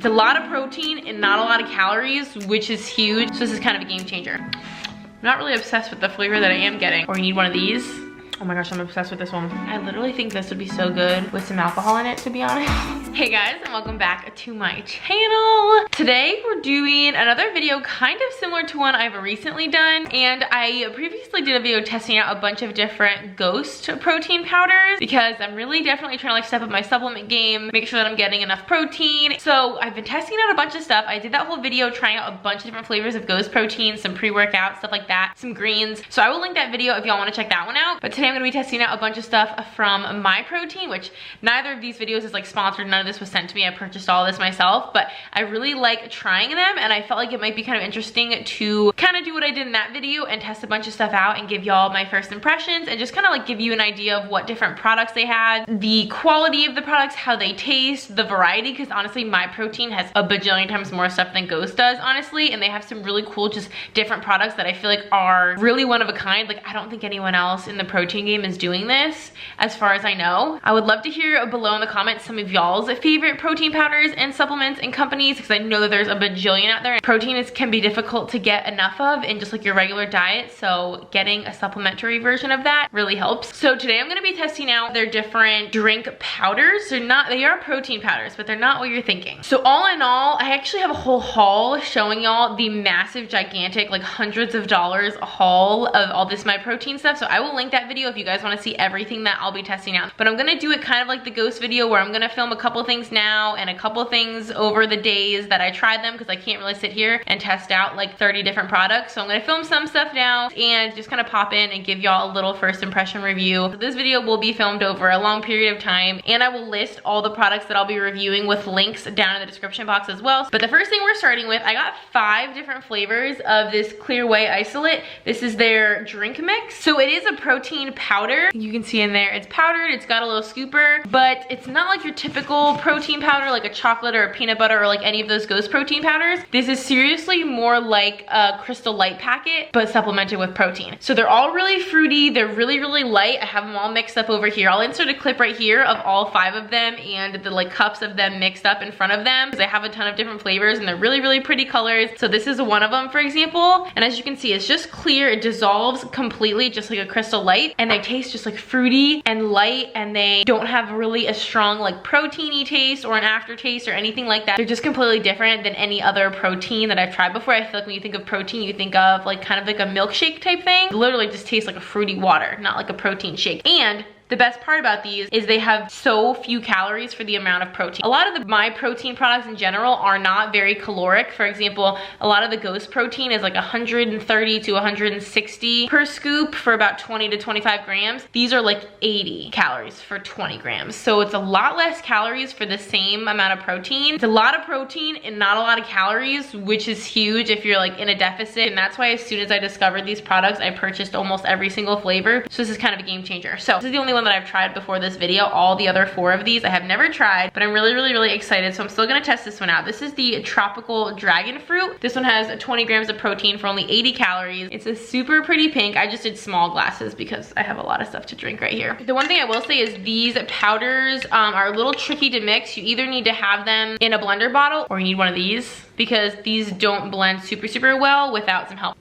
It's a lot of protein and not a lot of calories, which is huge. So this is kind of a game changer. I'm not really obsessed with the flavor that I am getting. Or you need one of these. Oh my gosh, I'm obsessed with this one. I literally think this would be so good with some alcohol in it, to be honest. Hey guys, and welcome back to my channel. Today we're doing another video kind of similar to one I've recently done. And I previously did a video testing out a bunch of different ghost protein powders because I'm really definitely trying to like step up my supplement game, make sure that I'm getting enough protein. So I've been testing out a bunch of stuff. I did that whole video trying out a bunch of different flavors of ghost protein, some pre-workout, stuff like that, some greens. So I will link that video if y'all want to check that one out. But today I'm going to be testing out a bunch of stuff from MyProtein, which neither of these videos is like sponsored. None of this was sent to me. I purchased all this myself, but I really like trying them and I felt like it might be kind of interesting to kind of do what I did in that video and test a bunch of stuff out and give y'all my first impressions and just kind of like give you an idea of what different products they had, the quality of the products, how they taste, the variety, because honestly MyProtein has a bajillion times more stuff than Ghost does, honestly, and they have some really cool just different products that I feel like are really one of a kind. Like I don't think anyone else in the protein game is doing this as far as I know. I would love to hear below in the comments some of y'all's favorite protein powders and supplements and companies, because I know that there's a bajillion out there. Protein can be difficult to get enough of in just like your regular diet, so getting a supplementary version of that really helps. So today I'm going to be testing out their different drink powders. They are protein powders, but they're not what you're thinking. So all in all, I actually have a whole haul showing y'all the massive, gigantic, like hundreds of dollars haul of all this MyProtein stuff. So I will link that video if you guys want to see everything that I'll be testing out. But I'm gonna do it kind of like the ghost video where I'm gonna film a couple things now and a couple things over the days that I tried them, because I can't really sit here and test out like 30 different products. So I'm gonna film some stuff now and just kind of pop in and give y'all a little first impression review. So this video will be filmed over a long period of time and I will list all the products that I'll be reviewing with links down in the description box as well. But the first thing we're starting with, I got 5 different flavors of this Clear Whey isolate. This is their drink mix. So it is a protein powder. You can see in there it's powdered, it's got a little scooper, but it's not like your typical protein powder like a chocolate or a peanut butter or like any of those ghost protein powders. This is seriously more like a Crystal Light packet but supplemented with protein. So they're all really fruity, they're really light. I have them all mixed up over here. I'll insert a clip right here of all 5 of them and the like cups of them mixed up in front of them, because I have a ton of different flavors and they're really pretty colors. So this is one of them, for example, and as you can see it's just clear, it dissolves completely just like a Crystal Light, and they taste just like fruity and light, and they don't have really a strong like proteiny taste or an aftertaste or anything like that. They're just completely different than any other protein that I've tried before. I feel like when you think of protein you think of like kind of like a milkshake type thing. It literally just tastes like a fruity water, not like a protein shake. And the best part about these is they have so few calories for the amount of protein. A lot of the MyProtein products in general are not very caloric. For example, a lot of the Ghost protein is like 130 to 160 per scoop for about 20 to 25 grams. These are like 80 calories for 20 grams. So it's a lot less calories for the same amount of protein. It's a lot of protein and not a lot of calories, which is huge if you're like in a deficit. And that's why as soon as I discovered these products, I purchased almost every single flavor. So this is kind of a game changer. So this is the only one that I've tried before this video. All the other 4 of these I have never tried, but I'm really excited, so I'm still gonna test this one out. This is the tropical dragon fruit. This one has 20 grams of protein for only 80 calories. It's a super pretty pink. I just did small glasses because I have a lot of stuff to drink right here. The one thing I will say is these powders are a little tricky to mix. You either need to have them in a blender bottle or you need one of these, because these don't blend super well without some help.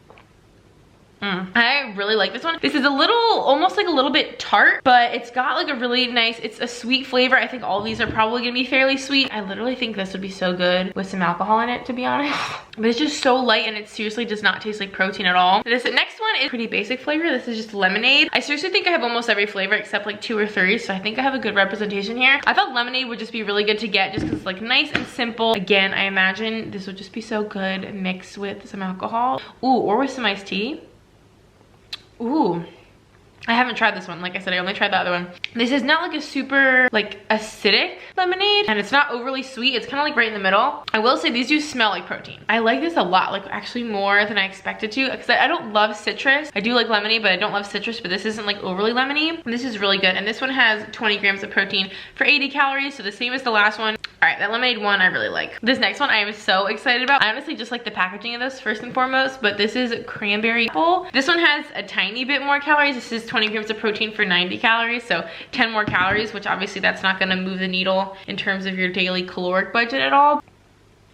I really like this one. This is a little, almost like a little bit tart, but it's got like a really nice, it's a sweet flavor. I think all of these are probably gonna be fairly sweet. I literally think this would be so good with some alcohol in it, to be honest. But it's just so light and it seriously does not taste like protein at all. This next one is pretty basic flavor. This is just lemonade. I seriously think I have almost every flavor except like 2 or 3, so I think I have a good representation here. I felt lemonade would just be really good to get just because it's like nice and simple. Again, I imagine this would just be so good mixed with some alcohol. Ooh, or with some iced tea. Ooh, I haven't tried this one. Like I said, I only tried the other one. This is not like a super like acidic lemonade, and it's not overly sweet. It's kind of like right in the middle. I will say these do smell like protein. I like this a lot, like actually more than I expected to, because I don't love citrus. I do like lemonade, but I don't love citrus, but this isn't like overly lemony. This is really good, and this one has 20 grams of protein for 80 calories, so the same as the last one. All right, that lemonade one I really like. This next one I am so excited about. I honestly just like the packaging of this first and foremost, but this is cranberry apple. This one has a tiny bit more calories. This is 20 grams of protein for 90 calories, so 10 more calories, which obviously that's not gonna move the needle in terms of your daily caloric budget at all.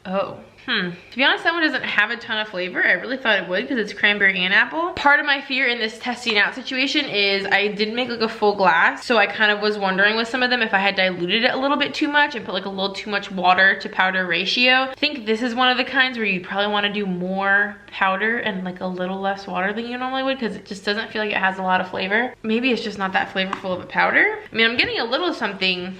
Oh. To be honest, that one doesn't have a ton of flavor. I really thought it would because it's cranberry and apple. Part of my fear in this testing out situation is I did make like a full glass. So I kind of was wondering with some of them if I had diluted it a little bit too much and put like a little too much water to powder ratio. I think this is one of the kinds where you'd probably want to do more powder and like a little less water than you normally would because it just doesn't feel like it has a lot of flavor. Maybe it's just not that flavorful of a powder. I mean, I'm getting a little something. I'm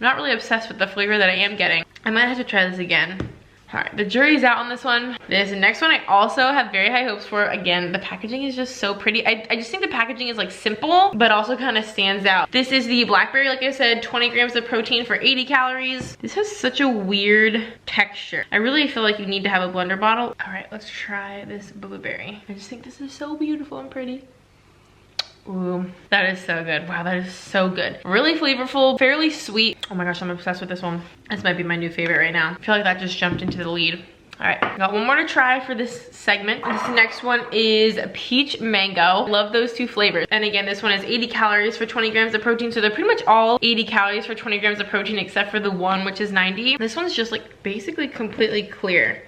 not really obsessed with the flavor that I am getting. I might have to try this again. All right, the jury's out on this one. This next one I also have very high hopes for. Again, the packaging is just so pretty. I just think the packaging is like simple, but also kind of stands out. This is the blackberry, like I said, 20 grams of protein for 80 calories. This has such a weird texture. I really feel like you need to have a blender bottle. All right, let's try this blueberry. I just think this is so beautiful and pretty. Ooh, that is so good. Wow, that is so good. Really flavorful, fairly sweet. Oh my gosh, I'm obsessed with this one. This might be my new favorite right now. I feel like that just jumped into the lead. All right, got one more to try for this segment. This next one is peach mango. Love those two flavors. And again, this one is 80 calories for 20 grams of protein. So they're pretty much all 80 calories for 20 grams of protein except for the one, which is 90. This one's just like basically completely clear.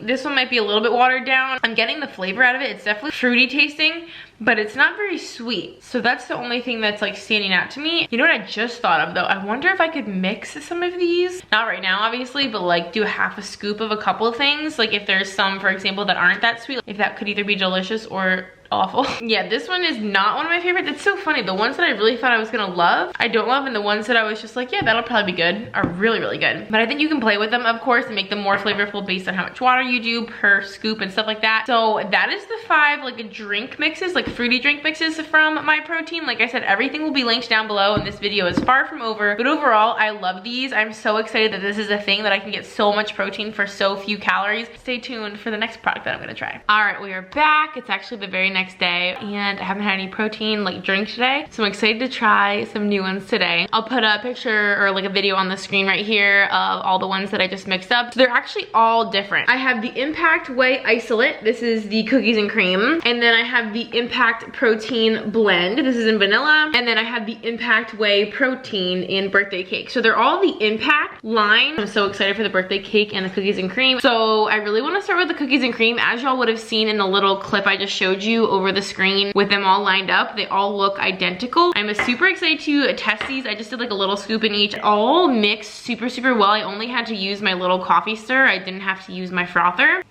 This one might be a little bit watered down. I'm getting the flavor out of it. It's definitely fruity tasting, but it's not very sweet. So that's the only thing that's like standing out to me. You know what I just thought of though? I wonder if I could mix some of these. Not right now, obviously, but like do a half a scoop of a couple of things. Like if there's some, for example, that aren't that sweet, if that could either be delicious or awful. Yeah, this one is not one of my favorites. It's so funny. The ones that I really thought I was gonna love, I don't love, and the ones that I was just like, yeah, that'll probably be good, are really, really good. But I think you can play with them, of course, and make them more flavorful based on how much water you do per scoop and stuff like that. So that is the 5 like drink mixes, like fruity drink mixes from MyProtein. Like I said, everything will be linked down below, and this video is far from over. But overall, I love these. I'm so excited that this is a thing that I can get so much protein for so few calories. Stay tuned for the next product that I'm gonna try. All right, we are back. It's actually the very next day, and I haven't had any protein like drink today, so I'm excited to try some new ones today. I'll put a picture or like a video on the screen right here of all the ones that I just mixed up. So they're actually all different. I have the Impact Whey Isolate. This is the cookies and cream, and then I have the Impact Protein Blend. This is in vanilla, and then I have the Impact Whey Protein in birthday cake. So they're all the Impact line. I'm so excited for the birthday cake and the cookies and cream. So I really want to start with the cookies and cream. As y'all would have seen in the little clip I just showed you over the screen with them all lined up, they all look identical. I'm super excited to test these. I just did like a little scoop in each. All mixed super, super well. I only had to use my little coffee stir. I didn't have to use my frother.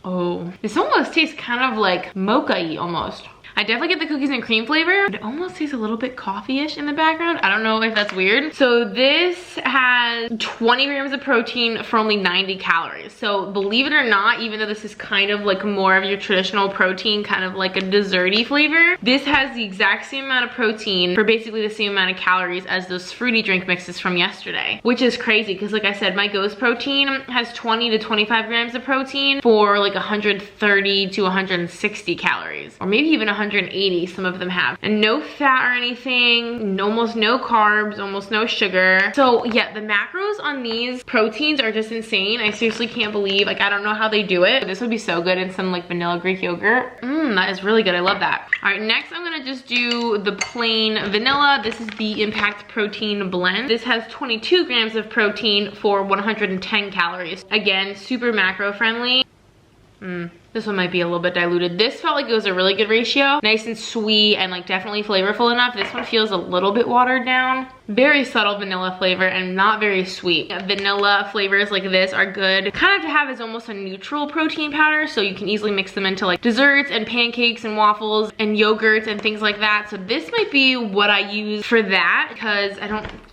Oh, this almost tastes kind of like mocha-y almost. I definitely get the cookies and cream flavor. It almost tastes a little bit coffee-ish in the background. I don't know if that's weird. So this has 20 grams of protein for only 90 calories. So believe it or not, even though this is kind of like more of your traditional protein, kind of like a desserty flavor, this has the exact same amount of protein for basically the same amount of calories as those fruity drink mixes from yesterday, which is crazy because like I said, my Ghost protein has 20 to 25 grams of protein for like 130 to 160 calories, or maybe even 180, some of them have, and no fat or anything, almost no carbs, almost no sugar. So yeah, the macros on these proteins are just insane. I seriously can't believe, like I don't know how they do it. This would be so good in some like vanilla Greek yogurt. That is really good. I love that. All right, next I'm gonna just do the plain vanilla. This is the Impact Protein Blend. This has 22 grams of protein for 110 calories. Again, super macro friendly. This one might be a little bit diluted. This felt like it was a really good ratio. Nice and sweet and like definitely flavorful enough. This one feels a little bit watered down. Very subtle vanilla flavor and not very sweet. Vanilla flavors like this are good kind of to have as almost a neutral protein powder, so you can easily mix them into like desserts and pancakes and waffles and yogurts and things like that. So this might be what I use for that because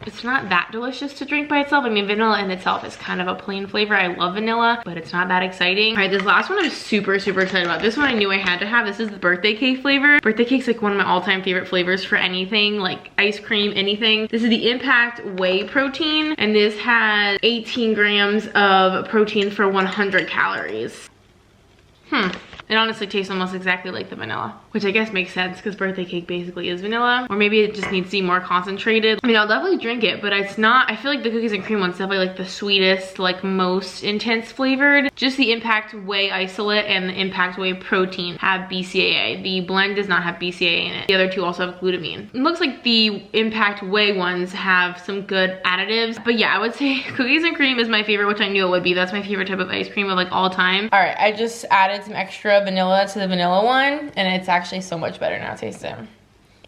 it's not that delicious to drink by itself. I mean, vanilla in itself is kind of a plain flavor. I love vanilla, but it's not that exciting. All right, this last one I'm super excited about. This one I knew I had to have. This is the birthday cake flavor. Birthday cake's like one of my all-time favorite flavors for anything, like ice cream, anything. This is the Impact Whey Protein, and this has 18 grams of protein for 100 calories. It honestly tastes almost exactly like the vanilla, which I guess makes sense because birthday cake basically is vanilla. Or maybe it just needs to be more concentrated. I mean, I'll definitely drink it, but it's not, I feel like the cookies and cream one's definitely like the sweetest, like most intense flavored. Just the Impact Whey Isolate and the Impact Whey Protein have BCAA. The blend does not have BCAA in it. The other two also have glutamine. It looks like the Impact Whey ones have some good additives. But yeah, I would say cookies and cream is my favorite, which I knew it would be. That's my favorite type of ice cream of like all time. All right, I just added some extra vanilla to the vanilla one, and it's actually so much better now. Taste it.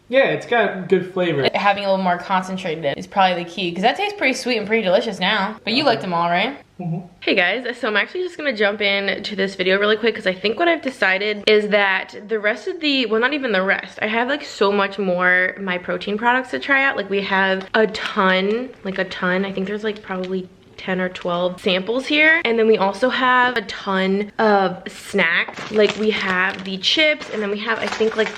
Yeah, it's got good flavor. Having a little more concentrated is probably the key, because that tastes pretty sweet and pretty delicious now. But you liked them all, right? Mm-hmm. Hey guys, so I'm actually just gonna jump in to this video really quick because I think what I've decided is that the rest of the, well, not even the rest, I have like so much more MyProtein products to try out. Like we have a ton, I think there's like probably 10 or 12 samples here. And then we also have a ton of snacks. Like we have the chips, and then we have, I think, like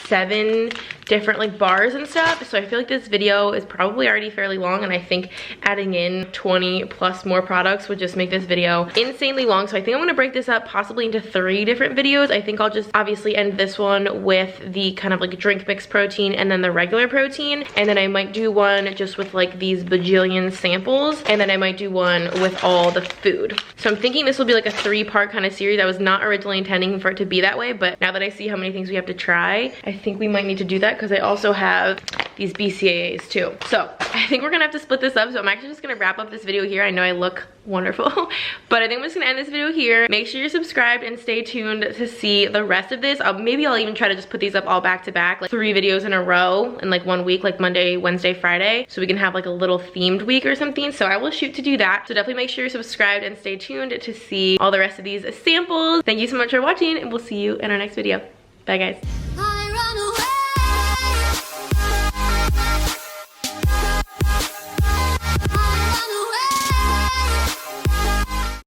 7 different like bars and stuff. So I feel like this video is probably already fairly long, and I think adding in 20 plus more products would just make this video insanely long. So I think I'm gonna break this up possibly into 3 different videos. I think I'll just obviously end this one with the kind of like drink mix protein and then the regular protein, and then I might do one just with like these bajillion samples, and then I might do one with all the food. So I'm thinking this will be like a 3-part kind of series. I was not originally intending for it to be that way, but now that I see how many things we have to try, I think we might need to do that, because I also have these BCAAs too. So I think we're gonna have to split this up. So I'm actually just gonna wrap up this video here. I know I look wonderful, but I think I'm just gonna end this video here. Make sure you're subscribed and stay tuned to see the rest of this. Maybe I'll even try to just put these up all back to back, like 3 videos in a row in like 1 week, like Monday, Wednesday, Friday, so we can have like a little themed week or something. So I will shoot to do that. So definitely make sure you're subscribed and stay tuned to see all the rest of these samples. Thank you so much for watching, and we'll see you in our next video. Bye guys.